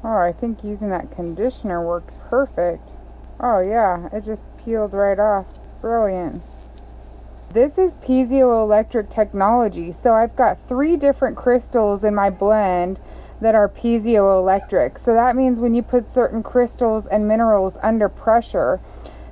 Oh, I think using that conditioner worked perfect. Oh yeah, it just peeled right off. Brilliant. This is piezoelectric technology. So I've got 3 different crystals in my blend that are piezoelectric. So that means when you put certain crystals and minerals under pressure,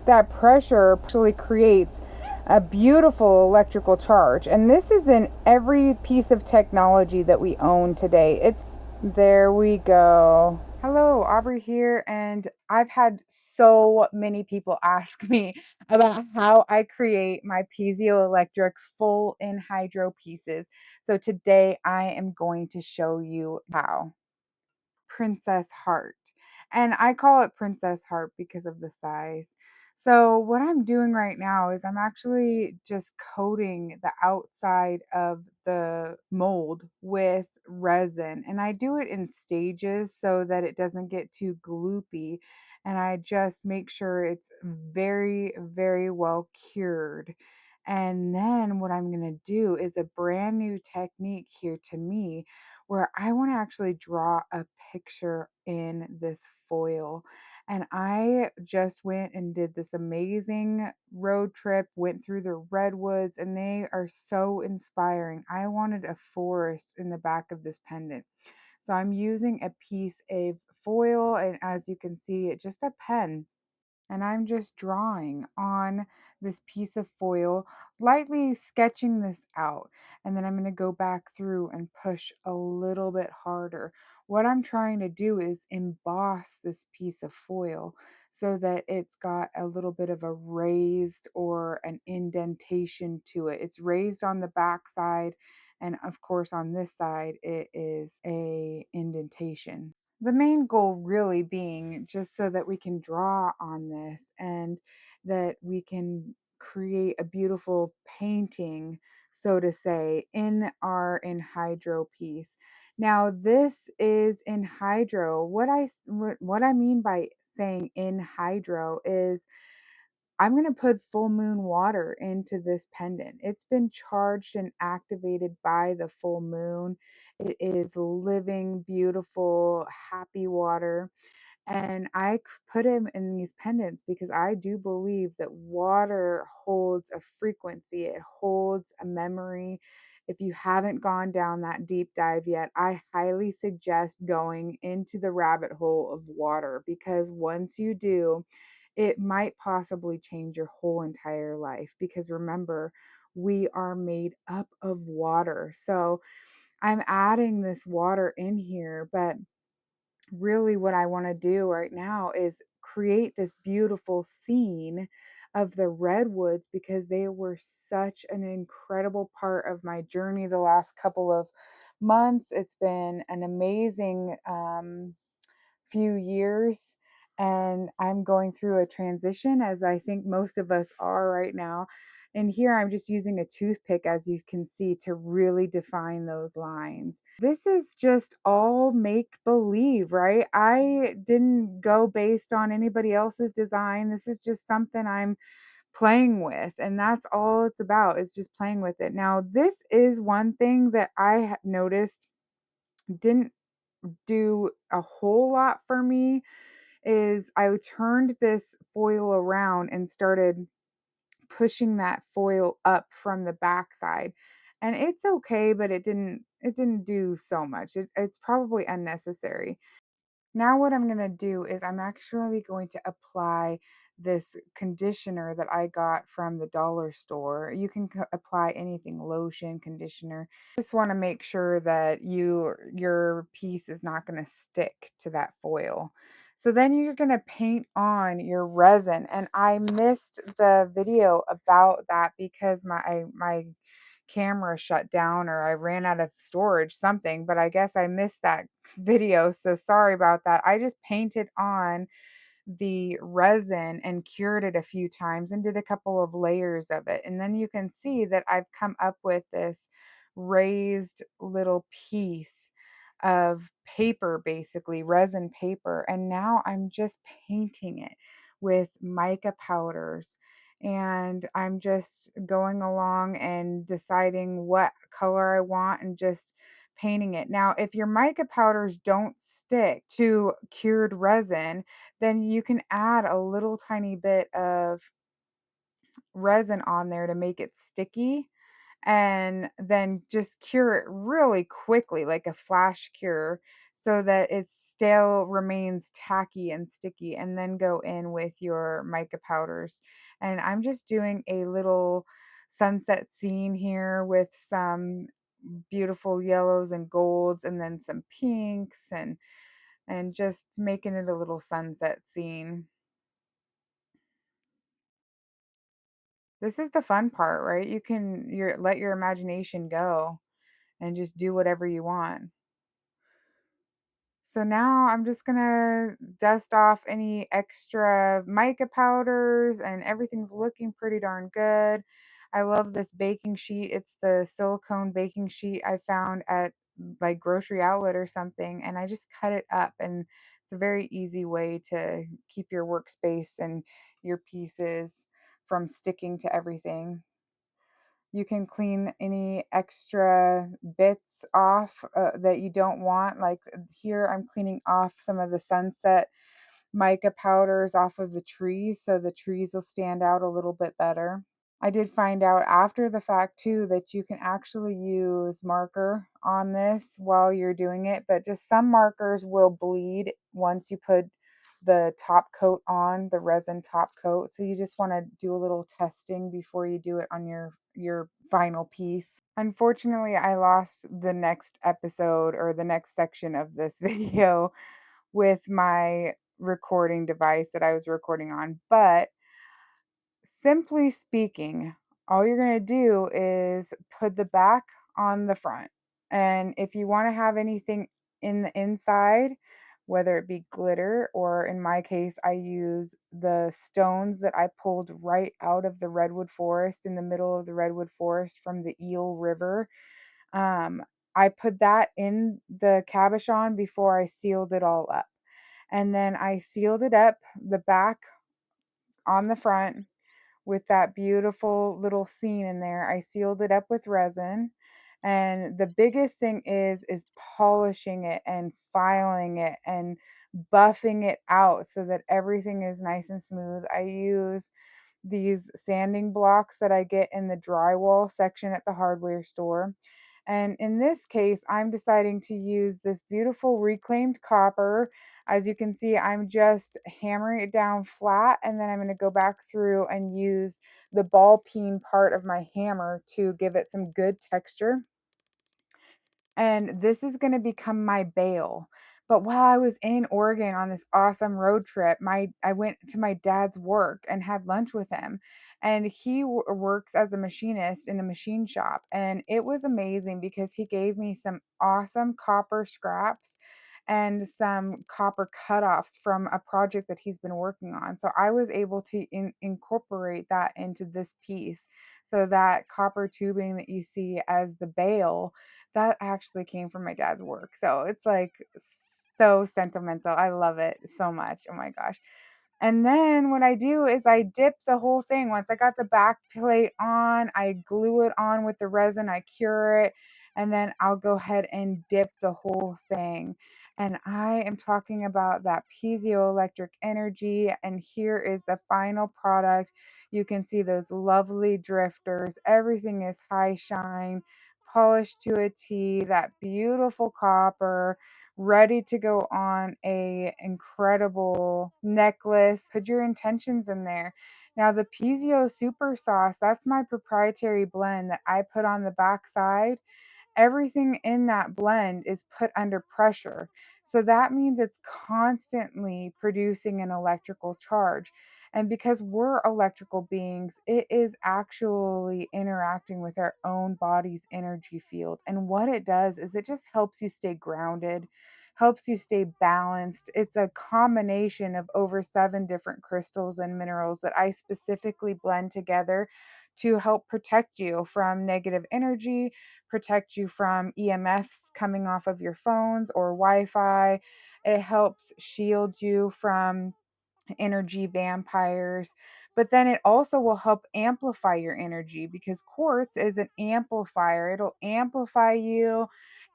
that pressure actually creates a beautiful electrical charge. And this is in every piece of technology that we own today. It's there we go. Hello, Aubrey here, and I've had so many people ask me about how I create my piezoelectric full Enhydro pieces. So today I am going to show you how. Princess Heart. And I call it Princess Heart because of the size. So, what I'm doing right now is I'm actually just coating the outside of the mold with resin. And I do it in stages so that it doesn't get too gloopy. And I just make sure it's very, very well cured. And then what I'm going to do is a brand new technique here to me where I want to actually draw a picture in this foil. And I just went and did this amazing road trip, went through the Redwoods, and they are so inspiring. I wanted a forest in the back of this pendant. So I'm using a piece of foil, and as you can see, it's just a pen, and I'm just drawing on this piece of foil, lightly sketching this out. And then I'm going to go back through and push a little bit harder. What I'm trying to do is emboss this piece of foil so that it's got a little bit of a raised or an indentation to it. It's raised on the back side, and of course on this side it is a indentation. The main goal really being just so that we can draw on this and that we can create a beautiful painting, so to say, in our Enhydro piece. Now, this is Enhydro. What I mean by saying Enhydro is I'm going to put full moon water into this pendant. It's been charged and activated by the full moon. It is living, beautiful, happy water. And put him in these pendants because I do believe that water holds a frequency, it holds a memory. If you haven't gone down that deep dive yet, I highly suggest going into the rabbit hole of water because once you do, it might possibly change your whole entire life. Because remember, we are made up of water. So I'm adding this water in here, but really what I want to do right now is create this beautiful scene of the redwoods because they were such an incredible part of my journey the last couple of months. It's been an amazing few years, and I'm going through a transition, as I think most of us are right now. And here I'm just using a toothpick, as you can see, to really define those lines. This is just all make believe, right? I didn't go based on anybody else's design. This is just something I'm playing with, and that's all it's about, is just playing with it. Now, this is one thing that I noticed didn't do a whole lot for me is I turned this foil around and started pushing that foil up from the backside. And it's okay, but it didn't do so much. It's probably unnecessary. Now what I'm going to do is I'm actually going to apply this conditioner that I got from the dollar store. You can apply anything, lotion, conditioner. Just want to make sure that your piece is not going to stick to that foil. So then you're going to paint on your resin, and I missed the video about that because my camera shut down or I ran out of storage, something, but I guess I missed that video. So sorry about that. I just painted on the resin and cured it a few times and did a couple of layers of it. And then you can see that I've come up with this raised little piece of paper, basically resin paper. And now I'm just painting it with mica powders, and I'm just going along and deciding what color I want and just painting it. Now, if your mica powders don't stick to cured resin, then you can add a little tiny bit of resin on there to make it sticky, and then just cure it really quickly, like a flash cure, so that it still remains tacky and sticky, and then go in with your mica powders. And I'm just doing a little sunset scene here with some beautiful yellows and golds, and then some pinks, and just making it a little sunset scene. This is the fun part, right? You can your let your imagination go and just do whatever you want. So now I'm just gonna dust off any extra mica powders, and everything's looking pretty darn good. I love this baking sheet. It's the silicone baking sheet I found at like grocery outlet or something, and I just cut it up, and it's a very easy way to keep your workspace and your pieces from sticking to everything. You can clean any extra bits off that you don't want. Like here, I'm cleaning off some of the sunset mica powders off of the trees so the trees will stand out a little bit better. I did find out after the fact too that you can actually use marker on this while you're doing it, but just some markers will bleed once you put the top coat on, the resin top coat. So you just want to do a little testing before you do it on your final piece. Unfortunately, I lost the next episode or the next section of this video with my recording device that I was recording on, but simply speaking, all you're going to do is put the back on the front. And if you want to have anything in the inside, whether it be glitter, or in my case, I use the stones that I pulled right out of the redwood forest, in the middle of the redwood forest from the Eel River. Um, I put that in the cabochon before I sealed it all up. And then I sealed it up, the back on the front, with that beautiful little scene in there. I sealed it up with resin. And the biggest thing is polishing it and filing it and buffing it out so that everything is nice and smooth. I use these sanding blocks that I get in the drywall section at the hardware store. And in this case, I'm deciding to use this beautiful reclaimed copper. As you can see, I'm just hammering it down flat, and then I'm going to go back through and use the ball peen part of my hammer to give it some good texture. And this is going to become my bale. But while I was in Oregon on this awesome road trip, I went to my dad's work and had lunch with him. And he works as a machinist in a machine shop. And it was amazing because he gave me some awesome copper scraps and some copper cutoffs from a project that he's been working on. So I was able to incorporate that into this piece. So that copper tubing that you see as the bale, that actually came from my dad's work. So it's like so sentimental. I love it so much. Oh my gosh. And then what I do is I dip the whole thing. Once I got the back plate on, I glue it on with the resin, I cure it, and then I'll go ahead and dip the whole thing. And I am talking about that piezoelectric energy. And here is the final product. You can see those lovely drifters. Everything is high shine, polished to a T, that beautiful copper, ready to go on a incredible necklace. Put your intentions in there. Now the Piezo super sauce, that's my proprietary blend that I put on the back side. Everything in that blend is put under pressure. So that means it's constantly producing an electrical charge. And because we're electrical beings, it is actually interacting with our own body's energy field. And what it does is it just helps you stay grounded, helps you stay balanced. It's a combination of over 7 different crystals and minerals that I specifically blend together to help protect you from negative energy, protect you from EMFs coming off of your phones or Wi-Fi. It helps shield you from energy vampires, but then it also will help amplify your energy because quartz is an amplifier. It'll amplify you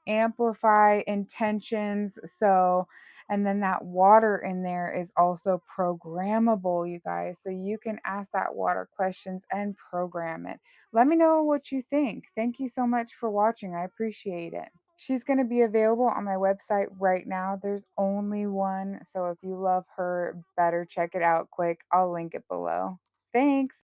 amplify intentions. So, and then that water in there is also programmable, you guys. So you can ask that water questions and program it. Let me know what you think. Thank you so much for watching. I appreciate it. She's going to be available on my website right now. There's only one. So if you love her, better check it out quick. I'll link it below. Thanks.